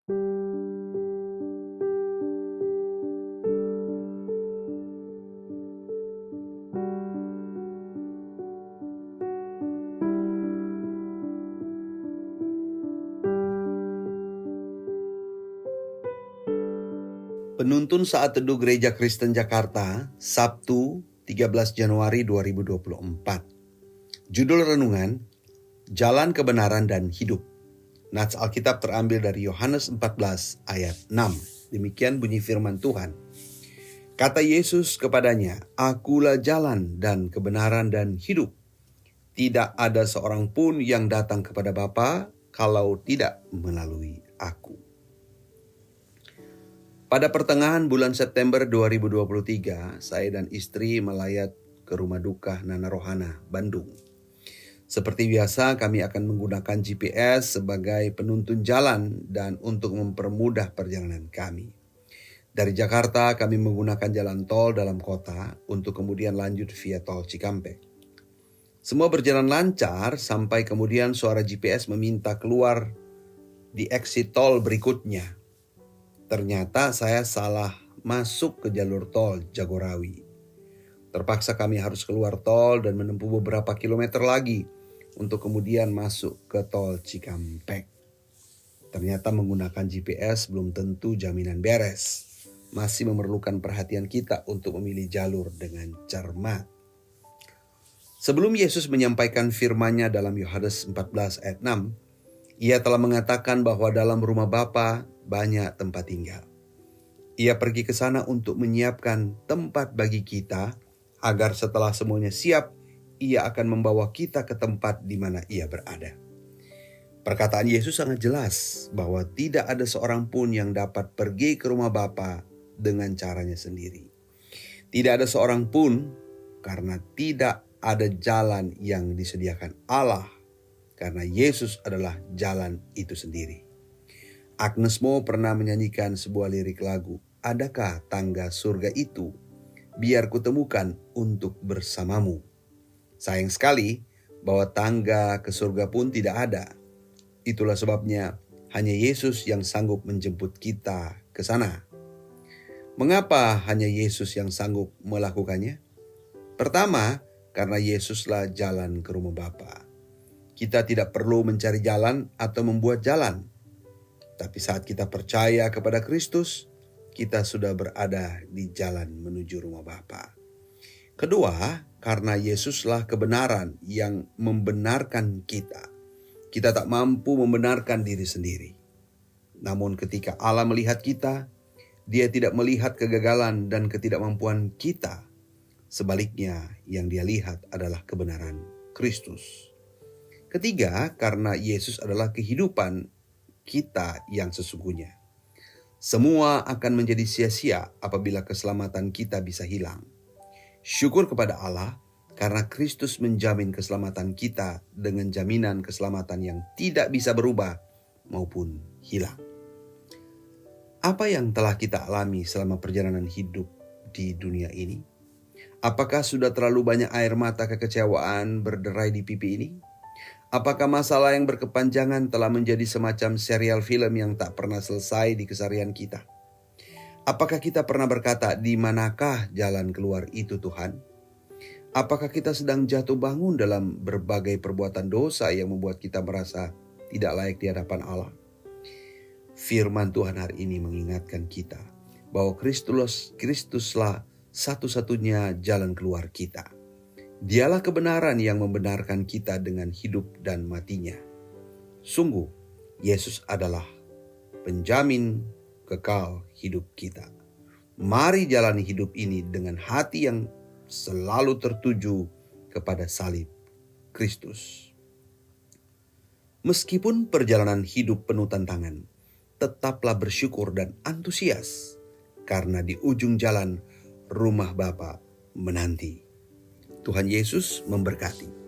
Penuntun Saat Teduh Gereja Kristen Jakarta, Sabtu 13 Januari 2024. Judul renungan, Jalan Kebenaran dan Hidup. Nats Alkitab terambil dari Yohanes 14 ayat 6. Demikian bunyi firman Tuhan. Kata Yesus kepadanya, Akulah jalan dan kebenaran dan hidup. Tidak ada seorang pun yang datang kepada Bapa kalau tidak melalui Aku. Pada pertengahan bulan September 2023, saya dan istri melayat ke rumah duka Nana Rohana, Bandung. Seperti biasa, kami akan menggunakan GPS sebagai penuntun jalan dan untuk mempermudah perjalanan kami. Dari Jakarta, kami menggunakan jalan tol dalam kota untuk kemudian lanjut via tol Cikampek. Semua berjalan lancar sampai kemudian suara GPS meminta keluar di exit tol berikutnya. Ternyata saya salah masuk ke jalur tol Jagorawi. Terpaksa kami harus keluar tol dan menempuh beberapa kilometer lagi untuk kemudian masuk ke tol Cikampek. Ternyata menggunakan GPS belum tentu jaminan beres. Masih memerlukan perhatian kita untuk memilih jalur dengan cermat. Sebelum Yesus menyampaikan firman-Nya dalam Yohanes 14 ayat 6, Ia telah mengatakan bahwa dalam rumah Bapa banyak tempat tinggal. Ia pergi ke sana untuk menyiapkan tempat bagi kita, agar setelah semuanya siap, Ia akan membawa kita ke tempat di mana Ia berada. Perkataan Yesus sangat jelas bahwa tidak ada seorang pun yang dapat pergi ke rumah Bapa dengan caranya sendiri. Tidak ada seorang pun, karena tidak ada jalan yang disediakan Allah, karena Yesus adalah jalan itu sendiri. Agnes Mo pernah menyanyikan sebuah lirik lagu, Adakah tangga surga itu, biar kutemukan untuk bersamamu. Sayang sekali bahwa tangga ke surga pun tidak ada. Itulah sebabnya hanya Yesus yang sanggup menjemput kita ke sana. Mengapa hanya Yesus yang sanggup melakukannya? Pertama, karena Yesuslah jalan ke rumah Bapa. Kita tidak perlu mencari jalan atau membuat jalan. Tapi saat kita percaya kepada Kristus, kita sudah berada di jalan menuju rumah Bapa. Kedua, karena Yesuslah kebenaran yang membenarkan kita. Kita tak mampu membenarkan diri sendiri. Namun ketika Allah melihat kita, Dia tidak melihat kegagalan dan ketidakmampuan kita. Sebaliknya, yang Dia lihat adalah kebenaran Kristus. Ketiga, karena Yesus adalah kehidupan kita yang sesungguhnya. Semua akan menjadi sia-sia apabila keselamatan kita bisa hilang. Syukur kepada Allah karena Kristus menjamin keselamatan kita dengan jaminan keselamatan yang tidak bisa berubah maupun hilang. Apa yang telah kita alami selama perjalanan hidup di dunia ini? Apakah sudah terlalu banyak air mata kekecewaan berderai di pipi ini? Apakah masalah yang berkepanjangan telah menjadi semacam serial film yang tak pernah selesai di keseharian kita? Apakah kita pernah berkata, di manakah jalan keluar itu Tuhan? Apakah kita sedang jatuh bangun dalam berbagai perbuatan dosa yang membuat kita merasa tidak layak di hadapan Allah? Firman Tuhan hari ini mengingatkan kita bahwa Kristuslah satu-satunya jalan keluar kita. Dialah kebenaran yang membenarkan kita dengan hidup dan matinya. Sungguh, Yesus adalah penjamin kekal hidup kita. Mari jalani hidup ini dengan hati yang selalu tertuju kepada salib Kristus. Meskipun perjalanan hidup penuh tantangan, tetaplah bersyukur dan antusias, karena di ujung jalan rumah Bapa menanti. Tuhan Yesus memberkati.